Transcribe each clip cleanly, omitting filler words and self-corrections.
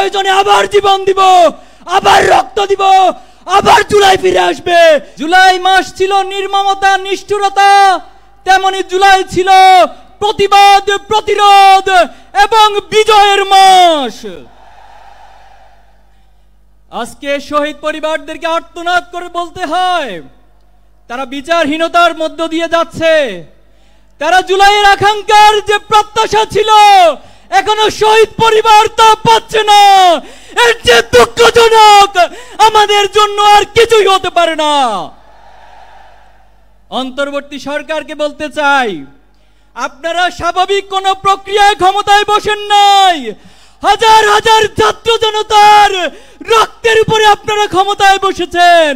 প্রয়োজনে আবার জীবন দিব, আবার রক্ত দিব, আবার জুলাই ফিরে আসবে। জুলাই মাস ছিল নির্মমতা, নিষ্ঠুরতা, তেমনি জুলাই ছিল প্রতিবাদ, প্রতিরোধ এবং বিজয়ের মাস। আজকে শহীদ পরিবারদেরকে আর্তনাদ করে বলতে হয়, তারা বিচারহীনতার মধ্য দিয়ে যাচ্ছে। তারা জুলাইয়ের আকাঙ্ক্ষার যে প্রত্যাশা ছিল, এখনো শহীদ পরিবার তা পাচ্ছে না। এর যে দুঃখজনক, আমাদের জন্য আর কিছুই হতে পারে না। অন্তর্বর্তী সরকারকে বলতে চাই, আপনারা স্বাভাবিক কোন প্রক্রিয়ায় ক্ষমতায় বসেন নাই। হাজার হাজার ছাত্র জনতার রক্তের উপরে আপনারা ক্ষমতায় বসেছেন।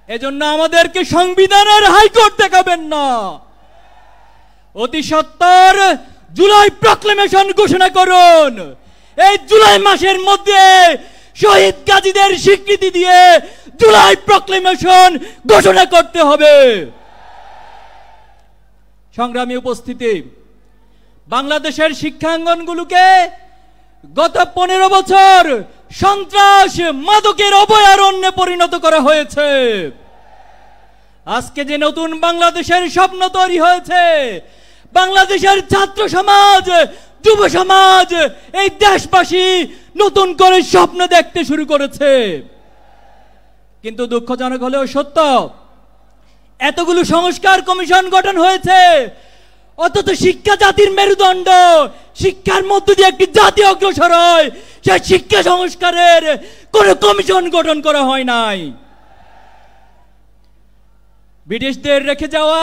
এজন্য আমাদেরকে সংবিধানের হাইকোর্ট দেখাবেন না। অতি সত্বর জুলাই প্রক্লেমেশন ঘোষণা করুন। এই জুলাই মাসের মধ্যে শহীদ গাজীদের স্বীকৃতি দিয়ে জুলাই প্রক্লেমেশন ঘোষণা করতে হবে। সংগ্রামী উপস্থিতি, বাংলাদেশের শিক্ষাঙ্গনগুলোকে গত 15 বছর সন্ত্রাস, মাদকের অভয়ারণ্যে পরিণত করা হয়েছে। আজকে যে নতুন বাংলাদেশের স্বপ্ন তৈরি হয়েছে, বাংলাদেশের ছাত্র সমাজ, যুব সমাজ, এই দেশবাসী নতুন করে স্বপ্ন দেখতে শুরু করেছে। কিন্তু দুঃখজনক হলেও সত্য, এতগুলো সংস্কার কমিশন গঠন হয়েছে, অথচ শিক্ষা জাতির মেরুদণ্ড, শিক্ষার মধ্য দিয়ে একটি জাতি অগ্রসর হয়, সেই শিক্ষা সংস্কারের কোন কমিশন গঠন করা হয় নাই। ব্রিটিশদের রেখে যাওয়া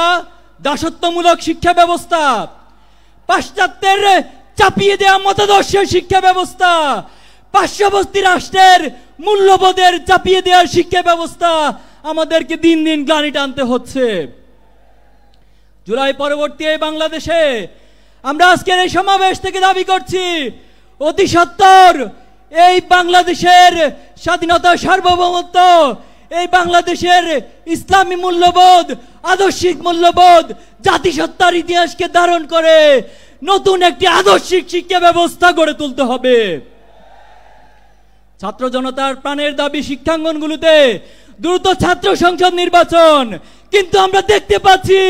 দাসত্বমূলক শিক্ষা ব্যবস্থা, পাশ্চাত্যের চাপিয়ে দেওয়া মতাদর্শের শিক্ষা ব্যবস্থা, পার্শ্ববর্তী রাষ্ট্রের মূল্যবোধের চাপিয়ে দেওয়ার শিক্ষা ব্যবস্থা আমাদেরকে দিন দিন গ্লানি টানতে হচ্ছে। জুলাই পরবর্তী এই বাংলাদেশে আমরা আজকের এই সমাবেশ থেকে দাবি করছি, অতি সত্বর এই বাংলাদেশের স্বাধীনতা, সার্বভৌমত্ব, এই বাংলাদেশের ইসলামী মূল্যবোধ, আদর্শিক মূল্যবোধ, জাতিসত্তার ইতিহাসকে ধারণ করে নতুন একটি আদর্শিক শিক্ষা ব্যবস্থা গড়ে তুলতে হবে। ছাত্র জনতার প্রাণের দাবি শিক্ষাঙ্গনগুলোতে দ্রুত ছাত্র সংসদ নির্বাচন। কিন্তু আমরা দেখতে পাচ্ছি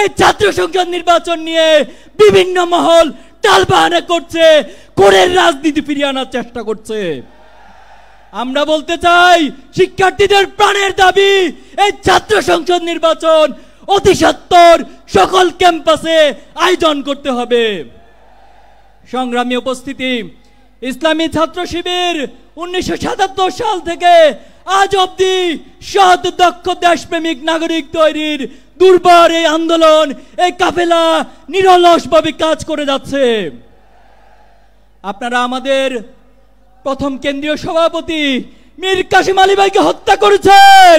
এই ছাত্র সংসদ নির্বাচন নিয়ে বিভিন্ন মহল টালবাহানা করছে, কোরের রাজনীতি ফিরিয়ে আনার চেষ্টা করছে। আমরা বলতে চাই, শিক্ষার্থীদের প্রাণের দাবি এই ছাত্র সংসদ নির্বাচন অতি সত্বর সকল ক্যাম্পাসে আয়োজন করতে হবে। সংগ্রামী উপস্থিতি, ইসলামী ছাত্র শিবির 1977 সাল থেকে আজ অবধি সৎ, দক্ষ, দেশপ্রেমিক নাগরিক তৈরির দুর্বার এই আন্দোলন, এই কাফেলা নিরলসভাবে কাজ করে যাচ্ছে। আপনারা আমাদের প্রথম কেন্দ্রীয় সভাপতি মীর কাসিম আলী ভাইকে হত্যা করেছেন,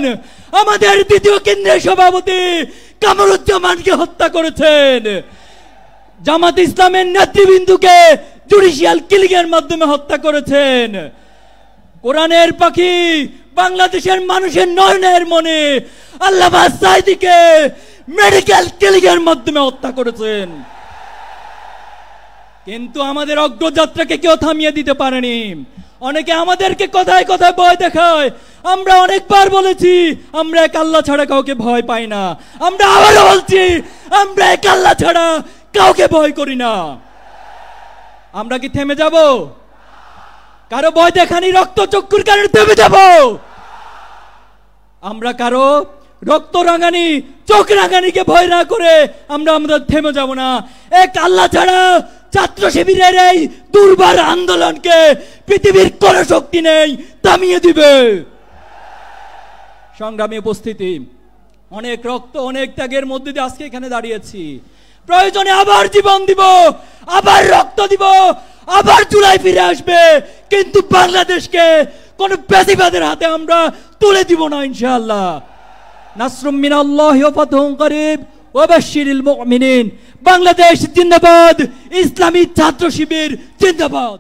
আমাদের দ্বিতীয় কেন্দ্রীয় সভাপতি কামরুজ্জামানকে হত্যা করেছেন, জামাত ইসলামের নেতৃবৃন্দকে জুডিশিয়াল কিলিং এর মাধ্যমে হত্যা করেছেন, কোরআনের পাখি, বাংলাদেশের মানুষের নয়নের মনে আল্লামা সাঈদীকে মেডিকেল কিলিং এর মাধ্যমে হত্যা করেছেন। কিন্তু আমাদের অগ্রযাত্রাকে কেউ থামিয়ে দিতে পারেনি। অনেকে আমাদেরকে কথায় কথায় ভয় দেখায়। আমরা অনেকবার বলেছি, আমরা এক আল্লাহ ছাড়া কাউকে ভয় পাই না। আমরা আবারও বলছি, আমরা এক আল্লাহ ছাড়া কাউকে ভয় করি না। আমরা কি থেমে যাব? কারো ভয় দেখানি রক্ত চক্ষুর কারণে থেমে যাব? আমরা কারো রক্ত রাঙানি, চোখ রাঙানিকে ভয় না করে আমরা থেমে যাব না। এক আল্লাহ ছাড়া ছাত্র শিবিরের এই দুর্বার আন্দোলনকে পৃথিবীর কোন শক্তি নেই থামিয়ে দিবে। সংগ্রামী উপস্থিতি, অনেক রক্ত, অনেক ত্যাগের মধ্যে দিয়ে আজকে এখানে দাঁড়িয়েছি। প্রয়োজনে আবার জীবন দিব, আবার রক্ত দিব, আবার জুলাই ফিরে আসবে। কিন্তু বাংলাদেশকে কোন ফ্যাসিবাদের হাতে আমরা তুলে দিব না ইনশাআল্লাহ। নাসরুম মিনাল্লাহি ওয়া ফাতহুন করিব ওয়া বাশশিরিল মুমিনিন। বাংলাদেশ জিন্দাবাদ, ইসলামী ছাত্র শিবির জিন্দাবাদ।